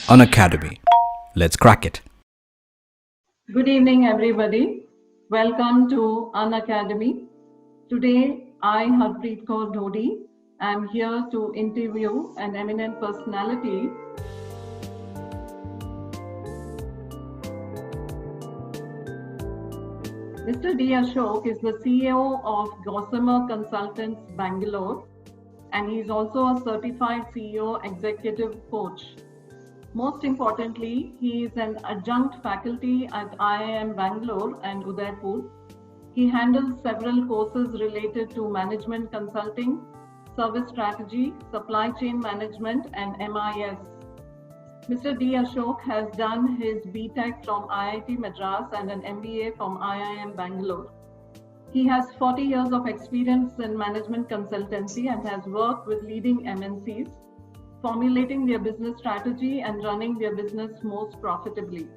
Unacademy. Let's crack it. Good evening, everybody. Welcome to Unacademy. Today, I, Harpreet Kaur Dhodi, am here to interview an eminent personality. Mr. D. Ashok is the CEO of Gossamer Consultants Bangalore, and he is also a certified CEO executive coach. Most importantly, he is an adjunct faculty at IIM Bangalore and Udaipur. He handles several courses related to management consulting, service strategy, supply chain management, and MIS. Mr. D. Ashok has done his BTech from IIT Madras and an MBA from IIM Bangalore. He has 40 years of experience in management consultancy and has worked with leading MNCs, formulating their business strategy and running their business most profitably.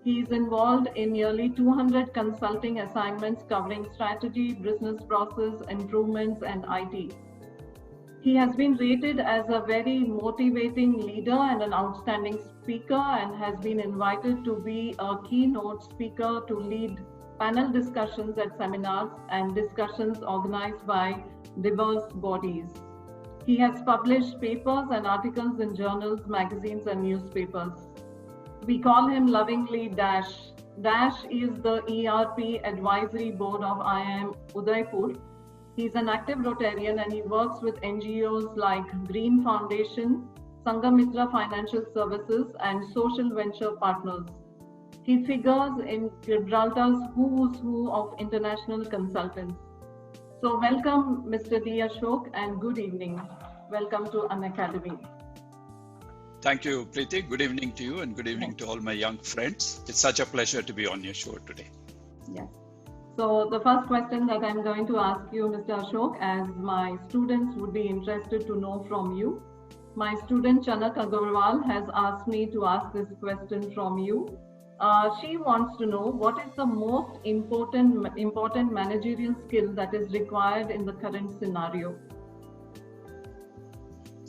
He is involved in nearly 200 consulting assignments covering strategy, business process improvements, and IT. He has been rated as a very motivating leader and an outstanding speaker, and has been invited to be a keynote speaker to lead panel discussions at seminars and discussions organized by diverse bodies. He has published papers and articles in journals, magazines, and newspapers. We call him lovingly Dash. Dash is the ERP Advisory Board of IIM Udaipur. He's an active Rotarian and he works with NGOs like Green Foundation, Sangamitra Financial Services, and Social Venture Partners. He figures in Gibraltar's who's who of international consultants. So welcome, Mr. D. Ashok, and good evening. Welcome to Unacademy. Thank you, Preeti. Good evening to you and good evening to all my young friends. It's such a pleasure to be on your show today. Yes. So the first question that I'm going to ask you, Mr. Ashok, as my students would be interested to know from you. My student Chanak Agarwal has asked me to ask this question from you. She wants to know what is the most important managerial skill that is required in the current scenario.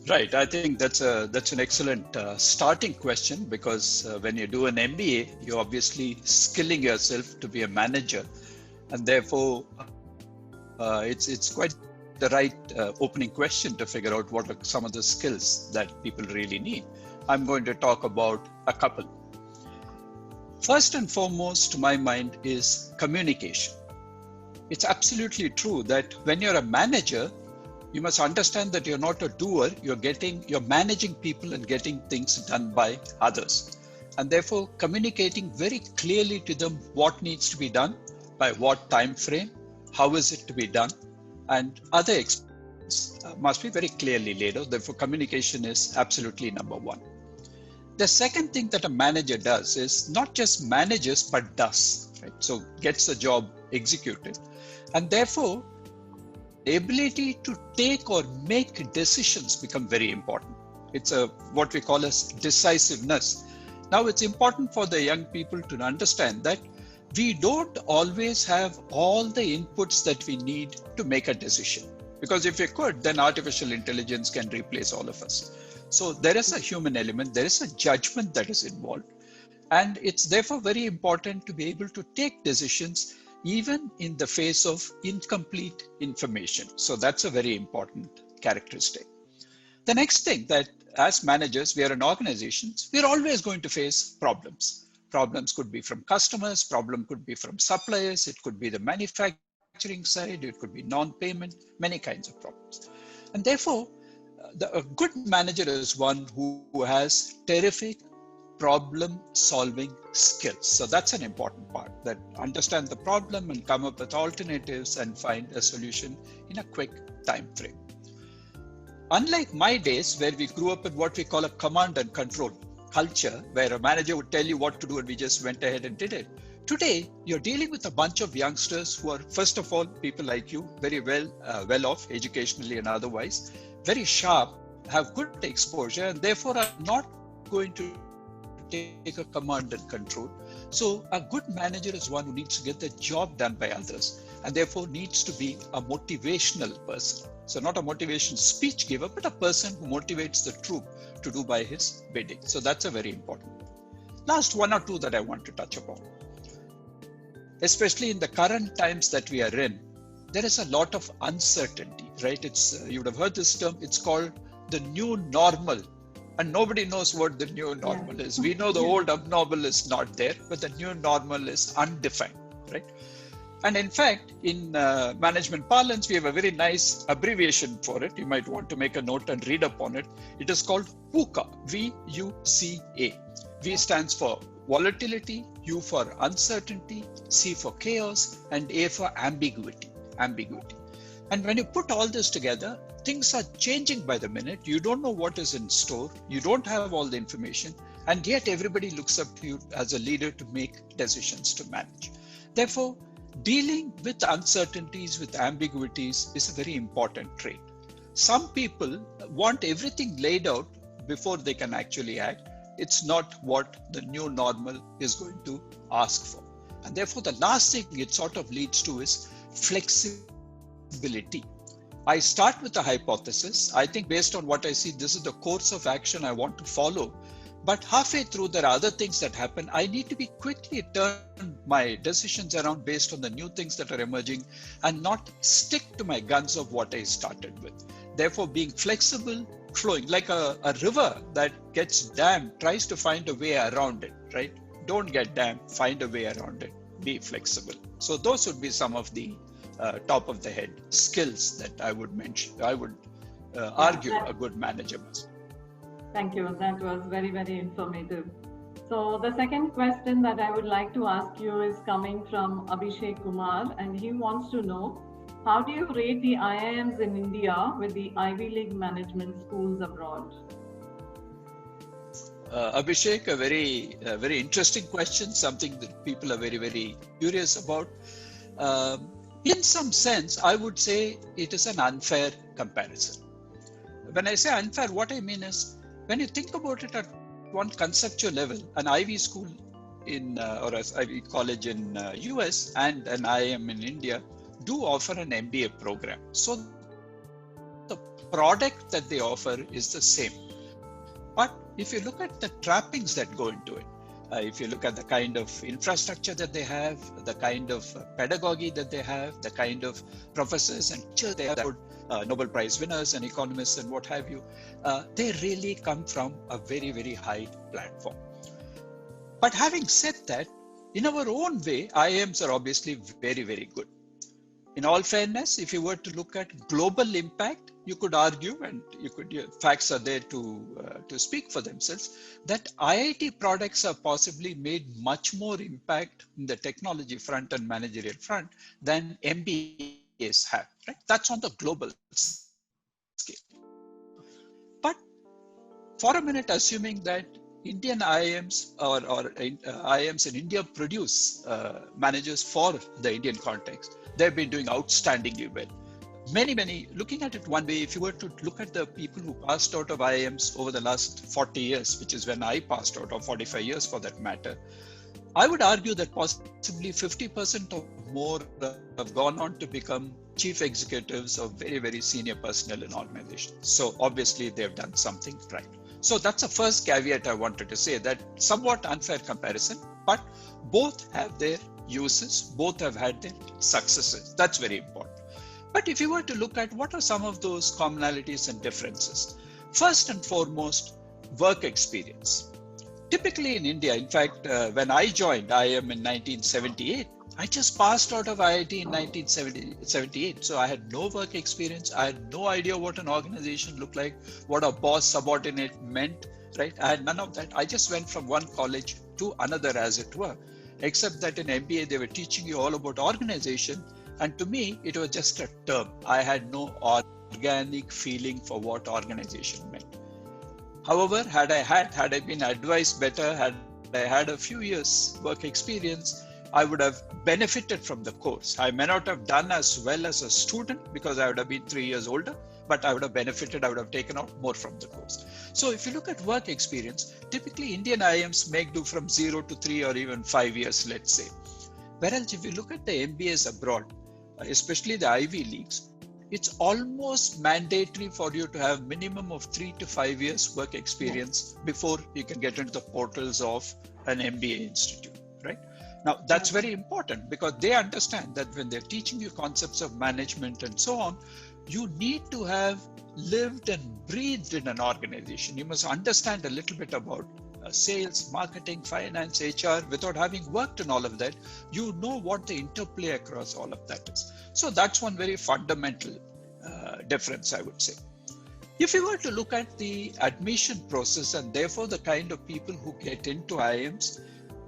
Right. I think that's an excellent starting question, because when you do an MBA, you're obviously skilling yourself to be a manager, and therefore it's quite the right opening question to figure out what are some of the skills that people really need. I'm going to talk about a couple. First and foremost, to my mind, is communication. It's absolutely true that when you're a manager, you must understand that you're not a doer, you're managing people and getting things done by others. And therefore, communicating very clearly to them what needs to be done, by what time frame, how is it to be done, and other expenses must be very clearly laid out. Therefore, communication is absolutely number one. The second thing that a manager does is not just manages, but does, right? So gets the job executed. And therefore, the ability to take or make decisions become very important. It's what we call as decisiveness. Now, it's important for the young people to understand that we don't always have all the inputs that we need to make a decision. Because if we could, then artificial intelligence can replace all of us. So there is a human element, there is a judgment that is involved. And it's therefore very important to be able to take decisions even in the face of incomplete information. So that's a very important characteristic. The next thing, that as managers, we are in organizations, we're always going to face problems. Problems could be from customers, problem could be from suppliers, it could be the manufacturing side, it could be non-payment, many kinds of problems. And therefore, a good manager is one who has terrific problem-solving skills. So that's an important part, that understand the problem and come up with alternatives and find a solution in a quick time frame. Unlike my days, where we grew up in what we call a command and control culture, where a manager would tell you what to do and we just went ahead and did it. Today, you're dealing with a bunch of youngsters who are, first of all, people like you, very well off educationally and otherwise, very sharp, have good exposure, and therefore are not going to take a command and control. So a good manager is one who needs to get the job done by others, and therefore needs to be a motivational person. So not a motivation speech giver, but a person who motivates the troop to do by his bidding. So that's a very important. Last one or two that I want to touch upon. Especially in the current times that we are in, there is a lot of uncertainty, right? You would have heard this term, it's called the new normal. And nobody knows what the new normal is. We know the old abnormal is not there, but the new normal is undefined, right? And in fact, in management parlance, we have a very nice abbreviation for it. You might want to make a note and read up on it. It is called VUCA, V-U-C-A. V stands for volatility, U for uncertainty, C for chaos, and A for ambiguity. And when you put all this together, things are changing by the minute. You don't know what is in store. You don't have all the information. And yet everybody looks up to you as a leader to make decisions to manage. Therefore, dealing with uncertainties, with ambiguities is a very important trait. Some people want everything laid out before they can actually act. It's not what the new normal is going to ask for. And therefore, the last thing it sort of leads to is flexibility. I start with a hypothesis. I think based on what I see, this is the course of action I want to follow. But halfway through, there are other things that happen. I need to be quickly turn my decisions around based on the new things that are emerging and not stick to my guns of what I started with. Therefore, being flexible, flowing like a river that gets dammed, tries to find a way around it, right? Don't get dammed, find a way around it, be flexible. So those would be some of the top of the head skills that I would mention. I would argue a good manager must. Thank you. That was very, very informative. So the second question that I would like to ask you is coming from Abhishek Kumar, and he wants to know, how do you rate the IIMs in India with the Ivy League management schools abroad? Abhishek, a very interesting question, something that people are very, very curious about. In some sense, I would say it is an unfair comparison. When I say unfair, what I mean is, when you think about it at one conceptual level, an Ivy school or an Ivy college in US and an IIM in India do offer an MBA program. So the product that they offer is the same. But if you look at the trappings that go into it, if you look at the kind of infrastructure that they have, the kind of pedagogy that they have, the kind of professors and teachers they have, Nobel Prize winners and economists and what have you, they really come from a very, very high platform. But having said that, in our own way, IIMs are obviously very, very good. In all fairness, if you were to look at global impact, you could argue, and facts are there to speak for themselves, that IIT products have possibly made much more impact in the technology front and managerial front than MBAs have. Right? That's on the global scale. But for a minute, assuming that Indian IIMs or IIMs in India produce managers for the Indian context, they've been doing outstandingly well. Many, looking at it one way, if you were to look at the people who passed out of IIMs over the last 40 years, which is when I passed out, or 45 years for that matter, I would argue that possibly 50% or more have gone on to become chief executives of very, very senior personnel in organizations. So obviously they've done something right. So that's the first caveat I wanted to say, that somewhat unfair comparison, but both have their uses, both have had their successes. That's very important. But if you were to look at what are some of those commonalities and differences, first and foremost, work experience. Typically in India, in fact, when I joined IIM in 1978, I just passed out of IIT in 1978. So I had no work experience. I had no idea what an organization looked like, what a boss subordinate meant, right? I had none of that. I just went from one college to another, as it were, except that in MBA, they were teaching you all about organization. And to me, it was just a term. I had no organic feeling for what organization meant. However, had I been advised better, had I had a few years work experience, I would have benefited from the course. I may not have done as well as a student because I would have been 3 years older, but I would have benefited, I would have taken out more from the course. So if you look at work experience, typically Indian IIMs make do from 0 to 3 or even 5 years, let's say. Whereas if you look at the MBAs abroad, especially the Ivy Leagues, it's almost mandatory for you to have minimum of 3 to 5 years work experience before you can get into the portals of an MBA institute, right? Now, that's very important because they understand that when they're teaching you concepts of management and so on, you need to have lived and breathed in an organization. You must understand a little bit about sales, marketing, finance, HR. Without having worked in all of that, you know what the interplay across all of that is. So that's one very fundamental difference, I would say. If you were to look at the admission process and therefore the kind of people who get into IIMs,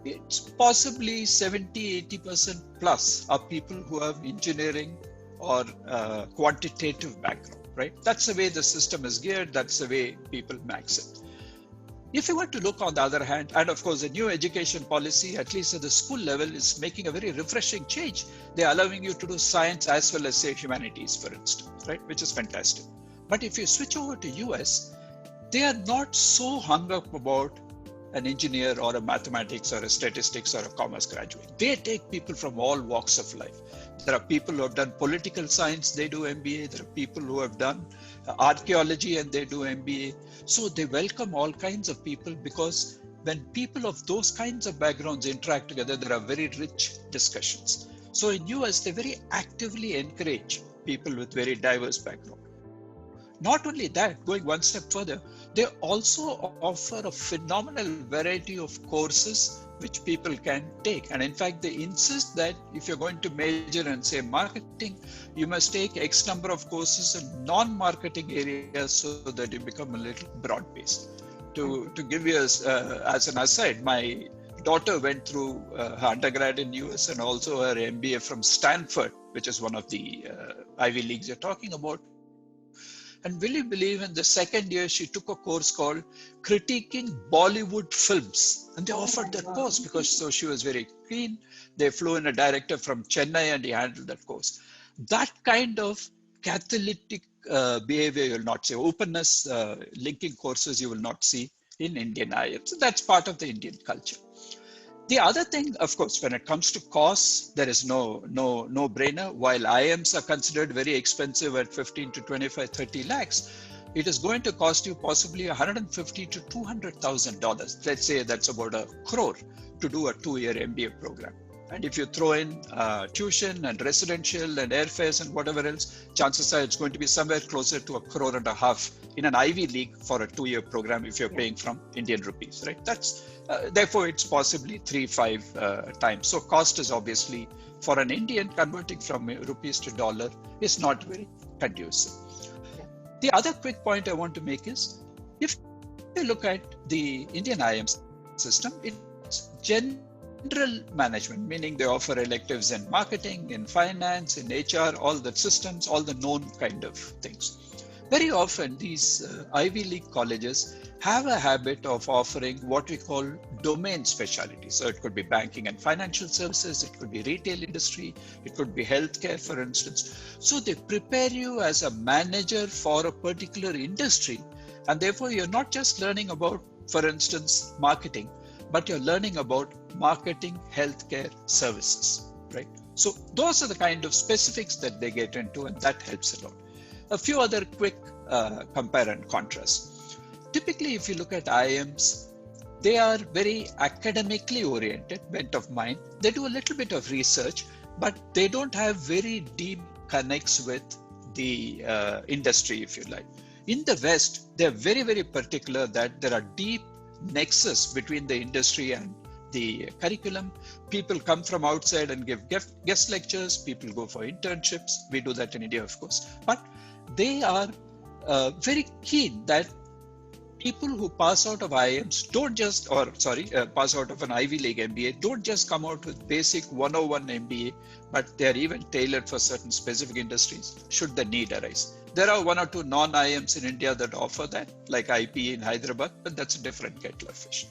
it's possibly 70-80% plus are people who have engineering or quantitative background, right? That's the way the system is geared. That's the way people max it. If you were to look on the other hand, and of course the new education policy, at least at the school level, is making a very refreshing change. They're allowing you to do science as well as say humanities, for instance, right? Which is fantastic. But if you switch over to US, they are not so hung up about an engineer or a mathematics or a statistics or a commerce graduate. They take people from all walks of life. There are people who have done political science, they do MBA. There are people who have done archaeology and they do MBA. So they welcome all kinds of people because when people of those kinds of backgrounds interact together, there are very rich discussions. So in US, they very actively encourage people with very diverse background. Not only that, going one step further, they also offer a phenomenal variety of courses which people can take. And in fact, they insist that if you're going to major in, say, marketing, you must take X number of courses in non-marketing areas so that you become a little broad-based. To give you as an aside, my daughter went through her undergrad in US and also her MBA from Stanford, which is one of the Ivy Leagues you're talking about. And will you believe in the second year, she took a course called Critiquing Bollywood Films. And they offered that course because so she was very keen. They flew in a director from Chennai and he handled that course. That kind of catalytic behavior you will not see. Openness, linking courses you will not see in Indian IIMs. So that's part of the Indian culture. The other thing, of course, when it comes to costs, there is no brainer. While IIMs are considered very expensive at 15 to 25, 30 lakhs, it is going to cost you possibly $150,000 to $200,000. Let's say that's about $1 crore to do a 2-year MBA program. And if you throw in tuition and residential and airfares and whatever else, chances are it's going to be somewhere closer to $1.5 crore in an Ivy League for a 2-year program if you're paying from Indian rupees, right? That's therefore it's possibly 3-5 times. So cost is obviously for an Indian converting from rupees to dollar is not very conducive. The other quick point I want to make is if you look at the Indian IIM system, it's general management, meaning they offer electives in marketing, in finance, in HR, all the systems, all the known kind of things. Very often these Ivy League colleges have a habit of offering what we call domain specialties. So it could be banking and financial services, it could be retail industry, it could be healthcare, for instance. So they prepare you as a manager for a particular industry. And therefore you're not just learning about, for instance, marketing, but you're learning about marketing healthcare services, right? So those are the kind of specifics that they get into, and that helps a lot. A few other quick compare and contrast. Typically, if you look at IIMs, they are very academically oriented, bent of mind. They do a little bit of research, but they don't have very deep connects with the industry, if you like. In the West, they're very, very particular that there are deep nexus between the industry and the curriculum. People come from outside and give guest lectures. People go for internships. We do that in India, of course. But they are very keen that people who pass out of IIMs don't just, pass out of an Ivy League MBA, don't just come out with basic 101 MBA, but they are even tailored for certain specific industries should the need arise. There are 1 or 2 non-IIMs in India that offer that, like IPE in Hyderabad, but that's a different kettle of fish.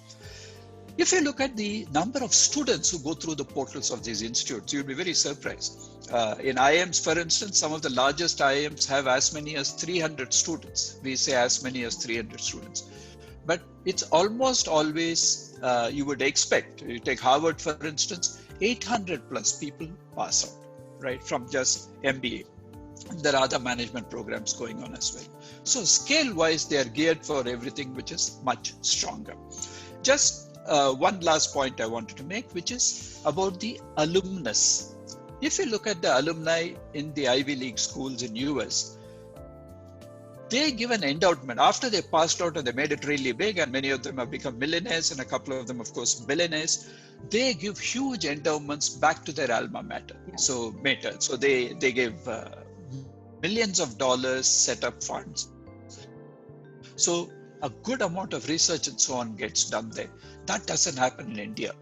If you look at the number of students who go through the portals of these institutes, you'll be very surprised. In IIMs, for instance, some of the largest IIMs have as many as 300 students. We say as many as 300 students. But it's almost always, you would expect, you take Harvard, for instance, 800 plus people pass out, right, from just MBA. There are other management programs going on as well. So scale-wise, they are geared for everything which is much stronger. Just one last point I wanted to make, which is about the alumnus. If you look at the alumni in the Ivy League schools in US, they give an endowment after they passed out and they made it really big, and many of them have become millionaires, and a couple of them, of course, billionaires. They give huge endowments back to their alma mater. So they give millions of dollars, set up funds. So a good amount of research and so on gets done there. That doesn't happen in India.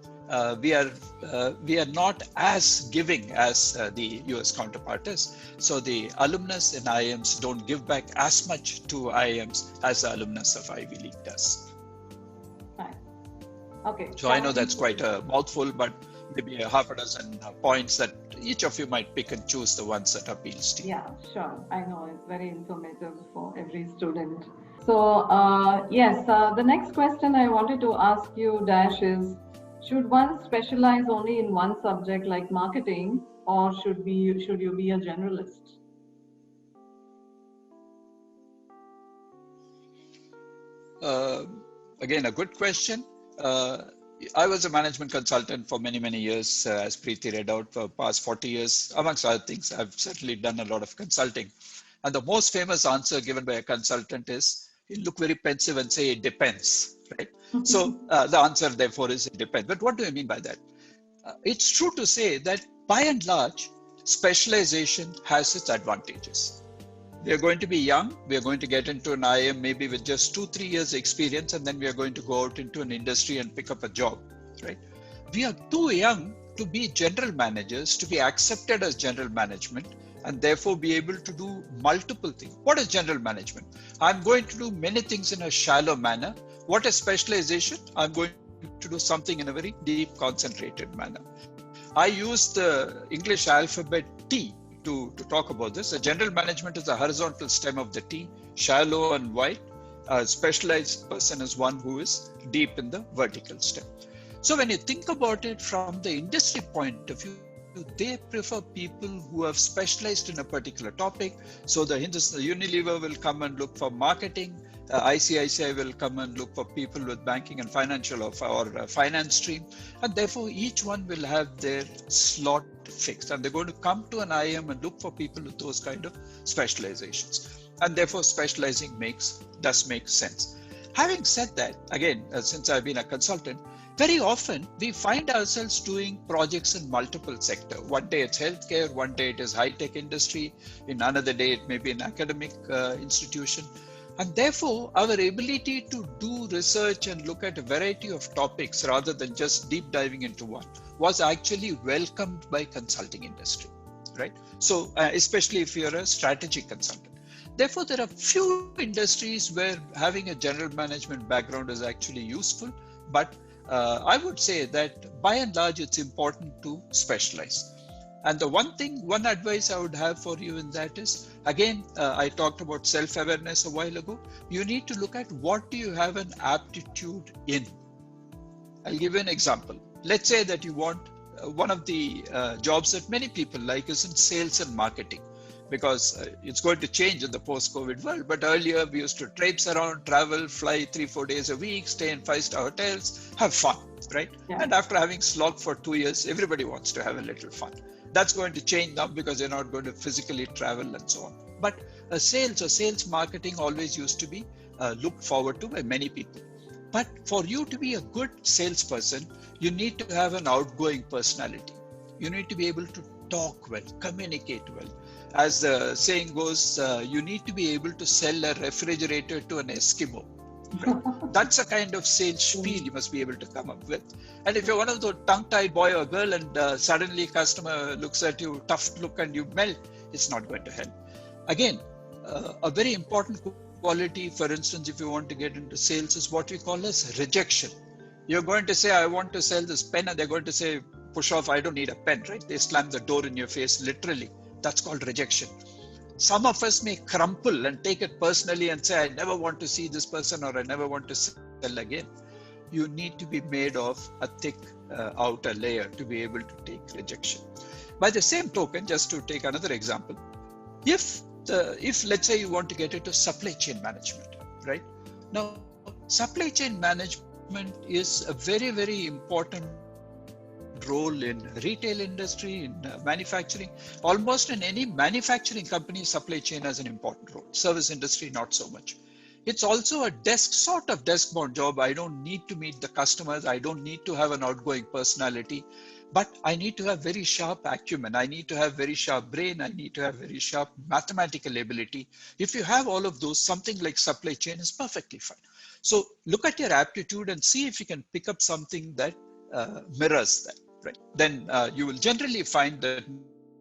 We are not as giving as the US counterpart is. So the alumnus in IIMs don't give back as much to IIMs as the alumnus of Ivy League does. Right. Okay. So I know that's quite a mouthful, but maybe a half a dozen points that each of you might pick and choose the ones that appeals to you. Yeah, sure. I know it's very informative for every student. So yes, the next question I wanted to ask you, Dash, is should one specialize only in one subject like marketing, or should you be a generalist? Again, a good question. I was a management consultant for many, many years, as Preeti read out, for the past 40 years. Amongst other things, I've certainly done a lot of consulting. And the most famous answer given by a consultant is, you look very pensive and say, it depends, right? So the answer, therefore, is it depends. But what do I mean by that? It's true to say that by and large, specialization has its advantages. We are going to be young. We are going to get into an IIM maybe with just 2-3 years experience, and then we are going to go out into an industry and pick up a job, right? We are too young to be general managers, to be accepted as general management, and therefore be able to do multiple things. What is general management? I'm going to do many things in a shallow manner. What is specialization? I'm going to do something in a very deep, concentrated manner. I use the English alphabet T to talk about this. A general management is the horizontal stem of the T, shallow and wide. A specialized person is one who is deep in the vertical stem. So when you think about it from the industry point of view, they prefer people who have specialized in a particular topic. So the Unilever will come and look for marketing. ICICI will come and look for people with banking and financial or finance stream. And therefore, each one will have their slot fixed. And they're going to come to an IIM and look for people with those kind of specializations. And therefore, specializing does make sense. Having said that, again, since I've been a consultant, very often we find ourselves doing projects in multiple sectors. One day it's healthcare, one day it is high-tech industry, in another day it may be an academic institution. And therefore, our ability to do research and look at a variety of topics rather than just deep diving into one was actually welcomed by consulting industry, right? So especially if you're a strategic consultant. Therefore, there are few industries where having a general management background is actually useful, but I would say that by and large, it's important to specialize. And the one advice I would have for you in that is, again, I talked about self-awareness a while ago. You need to look at what do you have an aptitude in. I'll give you an example. Let's say that you want one of the jobs that many people like is in sales and marketing, because it's going to change in the post-COVID world. But earlier we used to traipse around, travel, fly 3-4 days a week, stay in 5-star hotels, have fun, right? Yeah. And after having slogged for 2 years, everybody wants to have a little fun. That's going to change now because you're not going to physically travel and so on. But sales or sales marketing always used to be looked forward to by many people. But for you to be a good salesperson, you need to have an outgoing personality. You need to be able to talk well, communicate well. As the saying goes, you need to be able to sell a refrigerator to an Eskimo. Right? That's a kind of sales spiel you must be able to come up with. And if you're one of those tongue-tied boy or girl and suddenly a customer looks at you, tough look, and you melt, it's not going to help. Again, a very important quality, for instance, if you want to get into sales, is what we call as rejection. You're going to say, I want to sell this pen, and they're going to say, push off, I don't need a pen, right? They slam the door in your face, literally. That's called rejection. Some of us may crumple and take it personally and say, I never want to see this person, or I never want to sell again. You need to be made of a thick outer layer to be able to take rejection. By the same token, just to take another example, If let's say you want to get into supply chain management, right? Now, supply chain management is a very, very important role in retail industry, in manufacturing. Almost in any manufacturing company, supply chain has an important role. Service industry, not so much. It's also a sort of desk-bound job. I don't need to meet the customers. I don't need to have an outgoing personality, but I need to have very sharp acumen. I need to have very sharp brain. I need to have very sharp mathematical ability. If you have all of those, something like supply chain is perfectly fine. So look at your aptitude and see if you can pick up something that mirrors that, right? Then you will generally find that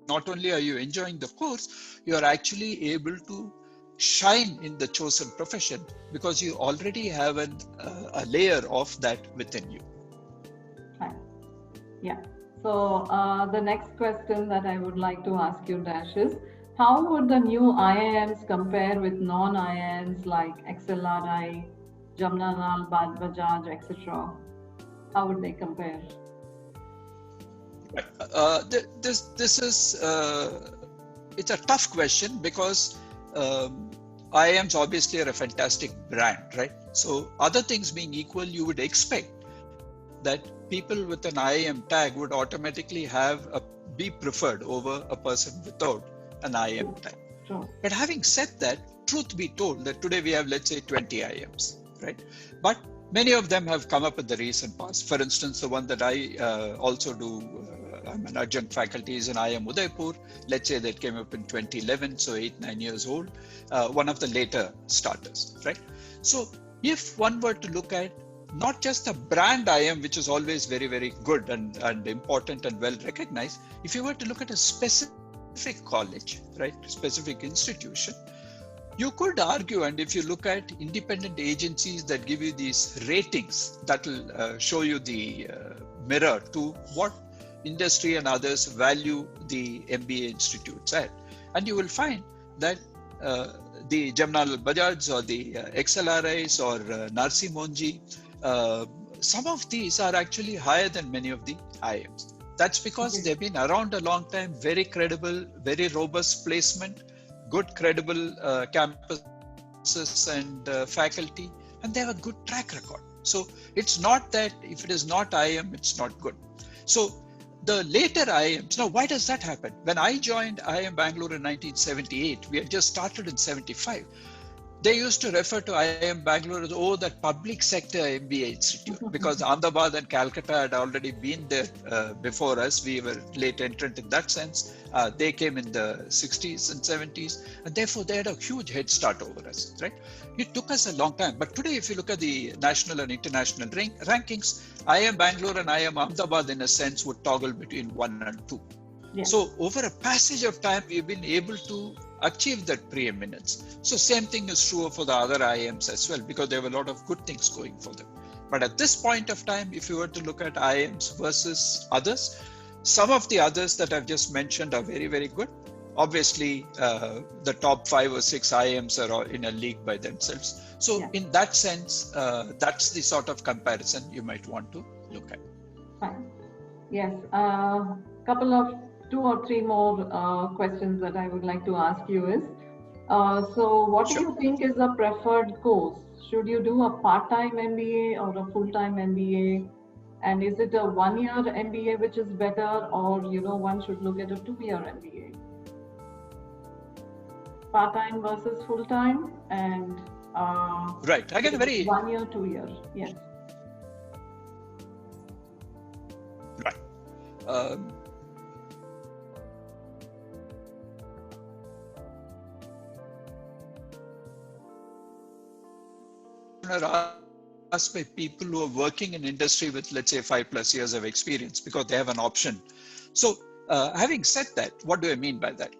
not only are you enjoying the course, you are actually able to shine in the chosen profession because you already have a layer of that within you. Fine. Yeah. So the next question that I would like to ask you, Dash, is how would the new IIMs compare with non-IIMs like XLRI, Jamnalal, Bajaj, etc.? How would they compare? This is it's a tough question because IIMs obviously are a fantastic brand, right? So other things being equal, you would expect that people with an IIM tag would automatically be preferred over a person without an IIM tag. Sure. But having said that, truth be told, that today we have, let's say, 20 IIMs, right? But many of them have come up in the recent past. For instance, the one that I also do, I'm an adjunct faculty, is in IIM Udaipur. Let's say that came up in 2011, so 8-9 years old. One of the later starters, right? So if one were to look at not just the brand IIM, which is always very, very good and important and well recognized, if you were to look at a specific college, right, specific institution, you could argue, and if you look at independent agencies that give you these ratings, that will show you the mirror to what industry and others value the MBA institutes at. And you will find that the Jamnalal Bajaj or the XLRIs or Narsi Monji, some of these are actually higher than many of the IIMs. That's because they've been around a long time, very credible, very robust placement, good credible campuses and faculty, and they have a good track record. So it's not that if it is not IIM, it's not good. So the later IIMs, now why does that happen? When I joined IIM Bangalore in 1978, we had just started in 75. They used to refer to IIM Bangalore as, oh, that public sector MBA institute, because Ahmedabad and Calcutta had already been there before us. We were late entrant in that sense. They came in the 60s and 70s, and therefore they had a huge head start over us, right? It took us a long time. But today, if you look at the national and international rankings, IIM Bangalore and IIM Ahmedabad, in a sense, would toggle between 1 and 2. Yeah. So over a passage of time, we've been able to achieve that preeminence. So same thing is true for the other IIMs as well, because there were a lot of good things going for them. But at this point of time, if you were to look at IIMs versus others, some of the others that I've just mentioned are very, very good. Obviously, the top 5 or 6 IIMs are in a league by themselves. So in that sense, that's the sort of comparison you might want to look at. Fine. Yes. Couple of 2 or 3 more questions that I would like to ask you is, so what do you think is a preferred course? Should you do a part-time MBA or a full-time MBA? And is it a 1-year MBA which is better, or one should look at a 2-year MBA? Part-time versus full-time, and right. I get a very 1-year, 2-year. Yes. Right. Are asked by people who are working in industry with, let's say, 5+ years of experience, because they have an option. So having said that, what do I mean by that?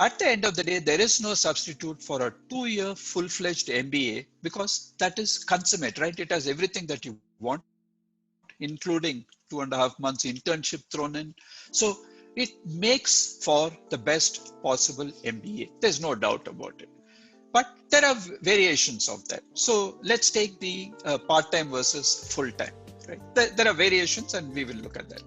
At the end of the day, there is no substitute for a 2-year full-fledged MBA, because that is consummate, right? It has everything that you want, including 2.5 months internship thrown in. So it makes for the best possible MBA. There's no doubt about it. But there are variations of that. So let's take the part-time versus full-time, right? There are variations, and we will look at that.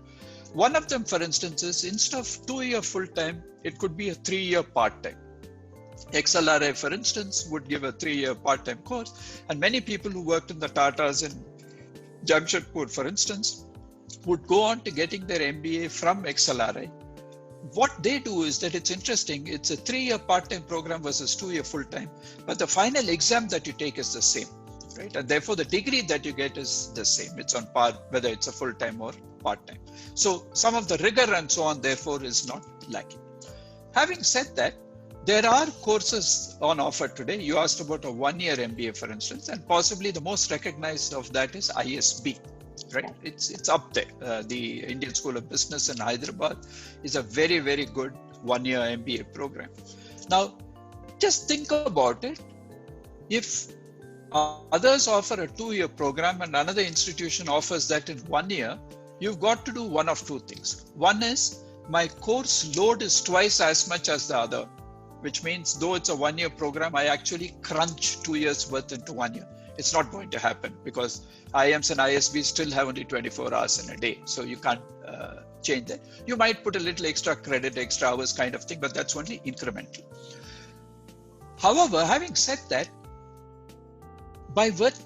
One of them, for instance, is instead of 2-year full-time, it could be a 3-year part-time. XLRI, for instance, would give a 3-year part-time course, and many people who worked in the Tatas in Jamshedpur, for instance, would go on to getting their MBA from XLRI. What they do is that it's interesting. It's a 3-year part-time program versus 2-year full-time, but the final exam that you take is the same, right? And therefore the degree that you get is the same. It's on par, whether it's a full-time or part-time. So some of the rigor and so on, therefore, is not lacking. Having said that, there are courses on offer today. You asked about a 1-year MBA, for instance, and possibly the most recognized of that is ISB. Right, it's up there. The Indian School of Business in Hyderabad is a very, very good 1-year MBA program. Now, just think about it. If others offer a 2-year program and another institution offers that in 1 year, you've got to do one of two things. One is my course load is twice as much as the other, which means though it's a 1-year program, I actually crunch 2 years worth into 1 year. It's not going to happen because IIMs and ISBs still have only 24 hours in a day. So you can't change that. You might put a little extra credit, extra hours kind of thing, but that's only incremental. However, having said that, by virtue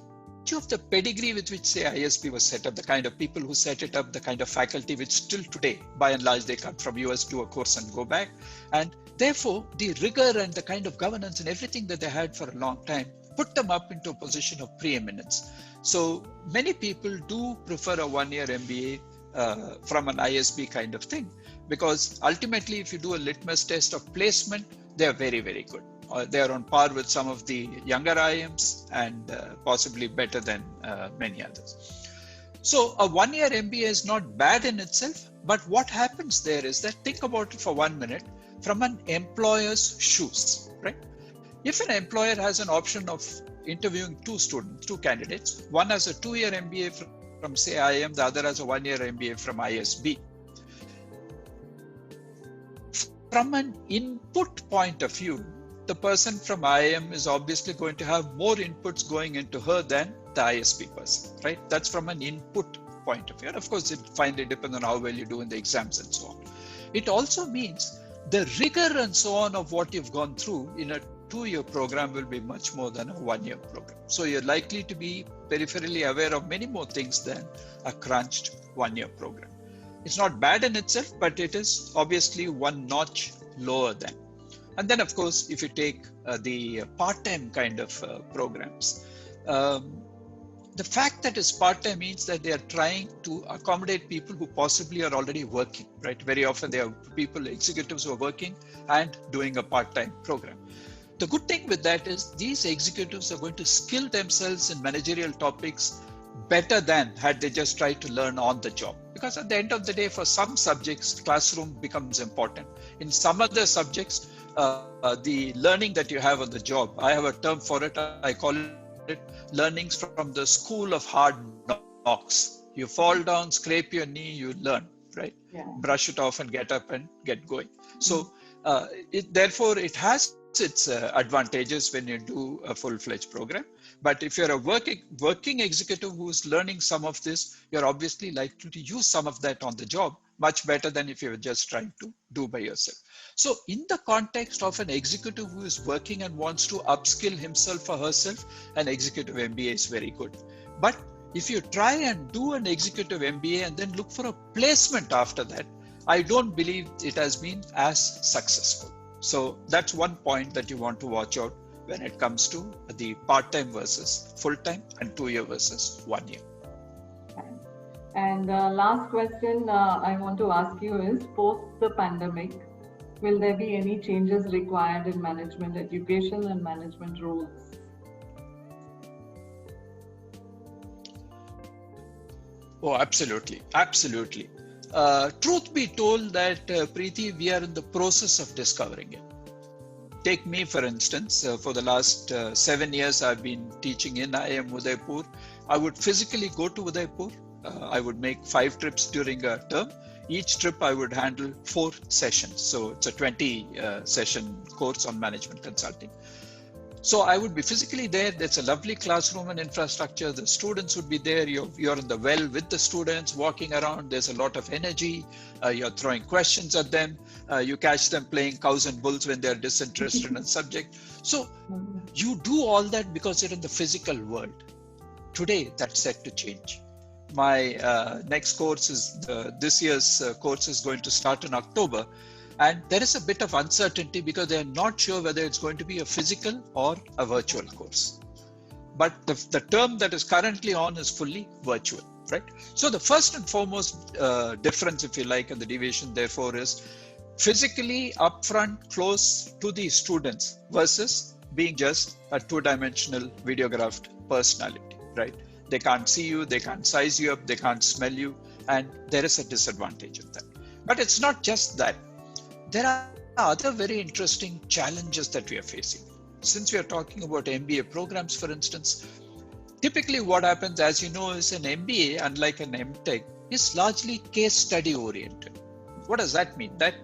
of the pedigree with which, say, ISB was set up, the kind of people who set it up, the kind of faculty which still today, by and large, they come from US, do a course and go back. And therefore, the rigor and the kind of governance and everything that they had for a long time put them up into a position of preeminence. So many people do prefer a 1-year MBA from an ISB kind of thing, because ultimately, if you do a litmus test of placement, they are very, very good. They are on par with some of the younger IIMs and possibly better than many others. So a 1-year MBA is not bad in itself, but what happens there is that, think about it for 1 minute from an employer's shoes, right? If an employer has an option of interviewing two candidates, one has a 2-year MBA from say IIM, the other has a 1-year MBA from ISB. From an input point of view, the person from IIM is obviously going to have more inputs going into her than the ISB person, right? That's from an input point of view. And of course, it finally depends on how well you do in the exams and so on. It also means the rigor and so on of what you've gone through in a 2-year program will be much more than a 1-year program. So you're likely to be peripherally aware of many more things than a crunched 1-year program. It's not bad in itself, but it is obviously one notch lower than. And then, of course, if you take the part-time kind of programs, the fact that it's part-time means that they are trying to accommodate people who possibly are already working, right? Very often there are people, executives who are working and doing a part-time program. The good thing with that is these executives are going to skill themselves in managerial topics better than had they just tried to learn on the job. Because at the end of the day, for some subjects, classroom becomes important. In some other subjects, the learning that you have on the job, I have a term for it, I call it learnings from the school of hard knocks. You fall down, scrape your knee, you learn, right? Yeah. Brush it off and get up and get going. So therefore, it has its advantages when you do a full-fledged program. But if you're a working executive who's learning some of this, you're obviously likely to use some of that on the job much better than if you're just trying to do by yourself. So in the context of an executive who is working and wants to upskill himself or herself, an executive MBA is very good. But if you try and do an executive MBA and then look for a placement after that, I don't believe it has been as successful. So that's one point that you want to watch out when it comes to the part-time versus full-time and 2-year versus 1 year. And last question I want to ask you is, post the pandemic, will there be any changes required in management education and management roles? Oh, absolutely. Absolutely. Truth be told that, Preeti, we are in the process of discovering it. Take me, for instance, for the last 7 years, I've been teaching in IIM Udaipur. I would physically go to Udaipur. I would make 5 trips during a term. Each trip I would handle 4 sessions. So it's a 20 session course on management consulting. So I would be physically there. There's a lovely classroom and infrastructure. The students would be there. You're in the well with the students, walking around. There's a lot of energy. You're throwing questions at them. You catch them playing cows and bulls when they're disinterested in a subject. So you do all that because you're in the physical world. Today, that's set to change. My next course is this year's course is going to start in October. And there is a bit of uncertainty because they're not sure whether it's going to be a physical or a virtual course. But the term that is currently on is fully virtual, right? So the first and foremost difference, if you like, and the deviation therefore is physically upfront, close to the students versus being just a two-dimensional videographed personality, right? They can't see you, they can't size you up, they can't smell you, and there is a disadvantage of that. But it's not just that. There are other very interesting challenges that we are facing. Since we are talking about MBA programs, for instance, typically what happens, as you know, is an MBA, unlike an MTech, is largely case study oriented. What does that mean? That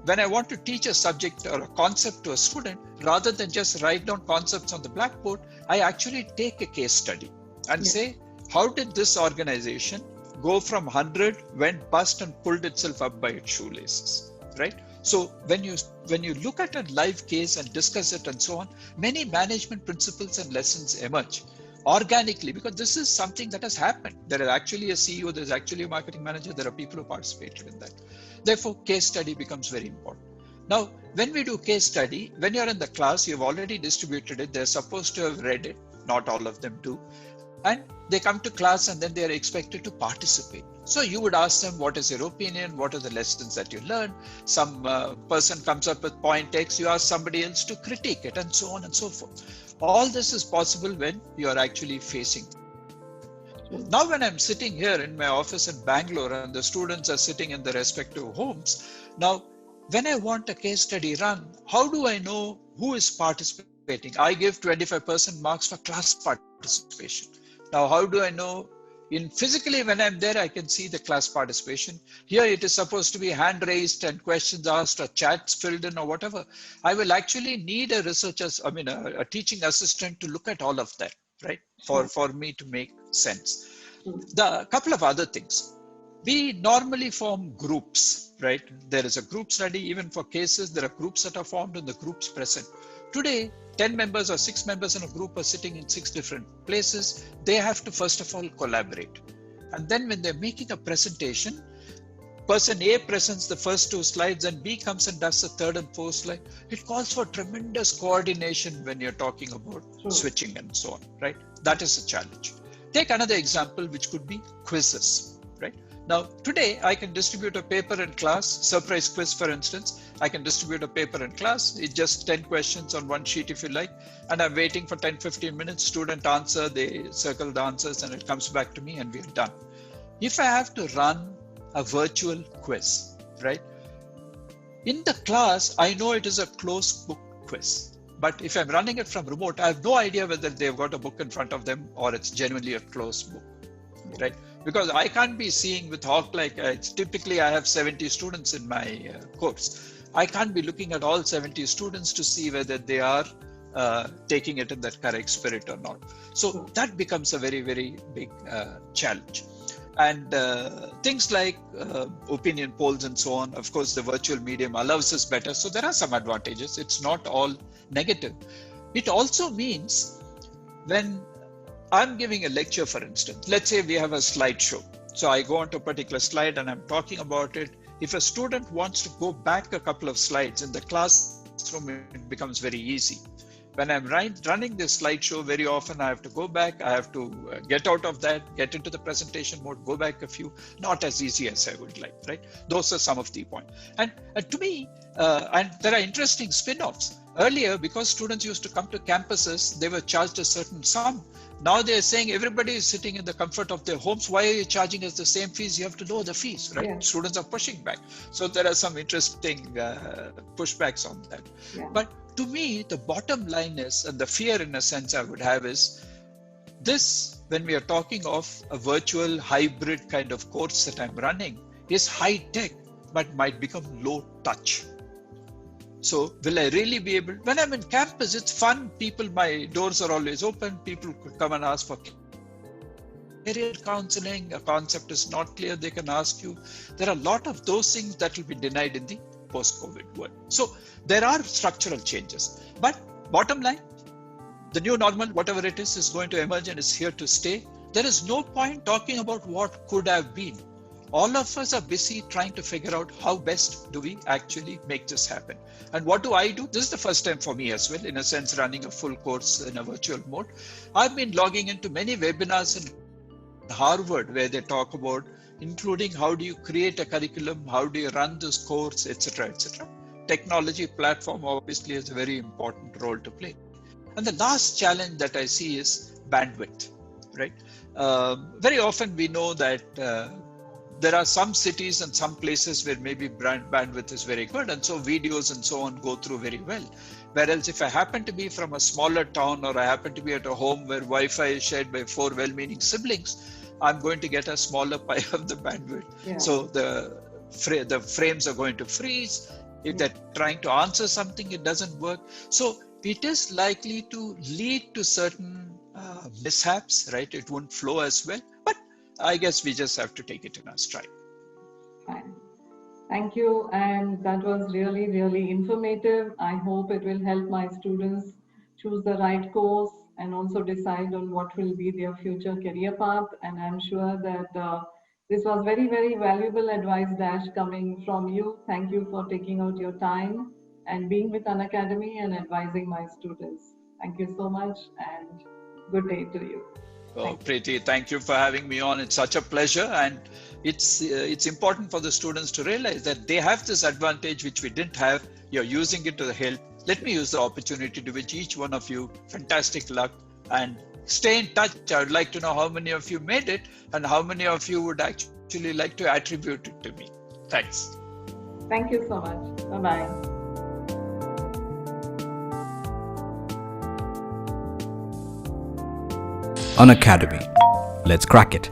when I want to teach a subject or a concept to a student, rather than just write down concepts on the blackboard, I actually take a case study and say, how did this organization go from 100, went bust and pulled itself up by its shoelaces, right? So when you look at a live case and discuss it and so on, many management principles and lessons emerge organically because this is something that has happened. There is actually a CEO, there's actually a marketing manager, there are people who participated in that. Therefore, case study becomes very important. Now, when we do case study, when you're in the class, you've already distributed it, they're supposed to have read it, not all of them do. And they come to class and then they are expected to participate. So you would ask them, what is your opinion? What are the lessons that you learned? Some person comes up with point X, you ask somebody else to critique it and so on and so forth. All this is possible when you are actually facing. Now, when I'm sitting here in my office in Bangalore and the students are sitting in their respective homes, now, when I want a case study run, how do I know who is participating? I give 25% marks for class participation. Now, how do I know? Physically, when I'm there, I can see the class participation. Here, it is supposed to be hand raised and questions asked or chats filled in or whatever. I will actually need a a teaching assistant to look at all of that, right? For me to make sense. The couple of other things. We normally form groups, right? There is a group study. Even for cases, there are groups that are formed and the groups present. Today, 10 members or 6 members in a group are sitting in 6 different places. They have to first of all collaborate. And then when they're making a presentation, person A presents the first 2 slides and B comes and does the third and fourth slide. It calls for tremendous coordination when you're talking about switching and so on, right? That is a challenge. Take another example, which could be quizzes, right? Now, today I can distribute a paper in class, surprise quiz, for instance. I can distribute a paper in class. It's just 10 questions on one sheet, if you like. And I'm waiting for 10-15 minutes, student answer, they circle the answers and it comes back to me and we're done. If I have to run a virtual quiz, right? In the class, I know it is a closed book quiz. But if I'm running it from remote, I have no idea whether they've got a book in front of them or it's genuinely a closed book, right? Because I can't be seeing with Hawk like typically I have 70 students in my course. I can't be looking at all 70 students to see whether they are taking it in that correct spirit or not. So that becomes a very, very big challenge. And things like opinion polls and so on, of course, the virtual medium allows us better. So there are some advantages. It's not all negative. It also means when I'm giving a lecture, for instance, let's say we have a slideshow. So I go onto a particular slide and I'm talking about it. If a student wants to go back a couple of slides in the classroom, it becomes very easy. When I'm running this slideshow, very often I have to go back. I have to get out of that, get into the presentation mode, go back a few. Not as easy as I would like, right? Those are some of the points. And to me, and there are interesting spin-offs. Earlier, because students used to come to campuses, they were charged a certain sum. Now they're saying everybody is sitting in the comfort of their homes. Why are you charging us the same fees? You have to lower the fees, right? Yeah. Students are pushing back. So there are some interesting pushbacks on that. Yeah. But to me, the bottom line is, and the fear in a sense I would have is, this, when we are talking of a virtual hybrid kind of course that I'm running, is high tech, but might become low touch. So will I really be able, when I'm in campus, it's fun. People, my doors are always open. People could come and ask for career counseling. A concept is not clear, they can ask you. There are a lot of those things that will be denied in the post-COVID world. So there are structural changes. But bottom line, the new normal, whatever it is going to emerge and is here to stay. There is no point talking about what could have been. All of us are busy trying to figure out how best do we actually make this happen. And what do I do? This is the first time for me as well, in a sense, running a full course in a virtual mode. I've been logging into many webinars in Harvard where they talk about including how do you create a curriculum, how do you run this course, etc., etc. Technology platform obviously has a very important role to play. And the last challenge that I see is bandwidth, right? Very often we know that there are some cities and some places where maybe bandwidth is very good, and so videos and so on go through very well. Whereas if I happen to be from a smaller town, or I happen to be at a home where Wi-Fi is shared by 4 well-meaning siblings, I'm going to get a smaller pie of the bandwidth. Yeah. So the frames are going to freeze. If they're trying to answer something, it doesn't work. So it is likely to lead to certain mishaps, right? It won't flow as well, but I guess we just have to take it in our stride. Fine. Thank you. And that was really, really informative. I hope it will help my students choose the right course and also decide on what will be their future career path. And I'm sure that this was very, very valuable advice, Dash, coming from you. Thank you for taking out your time and being with Unacademy and advising my students. Thank you so much and good day to you. Oh, Preeti, thank you for having me on. It's such a pleasure, and it's important for the students to realize that they have this advantage which we didn't have. You're using it to the hilt. Let me use the opportunity to wish each one of you fantastic luck and stay in touch. I would like to know how many of you made it and how many of you would actually like to attribute it to me. Thanks. Thank you so much. Bye-bye. Unacademy. Let's crack it.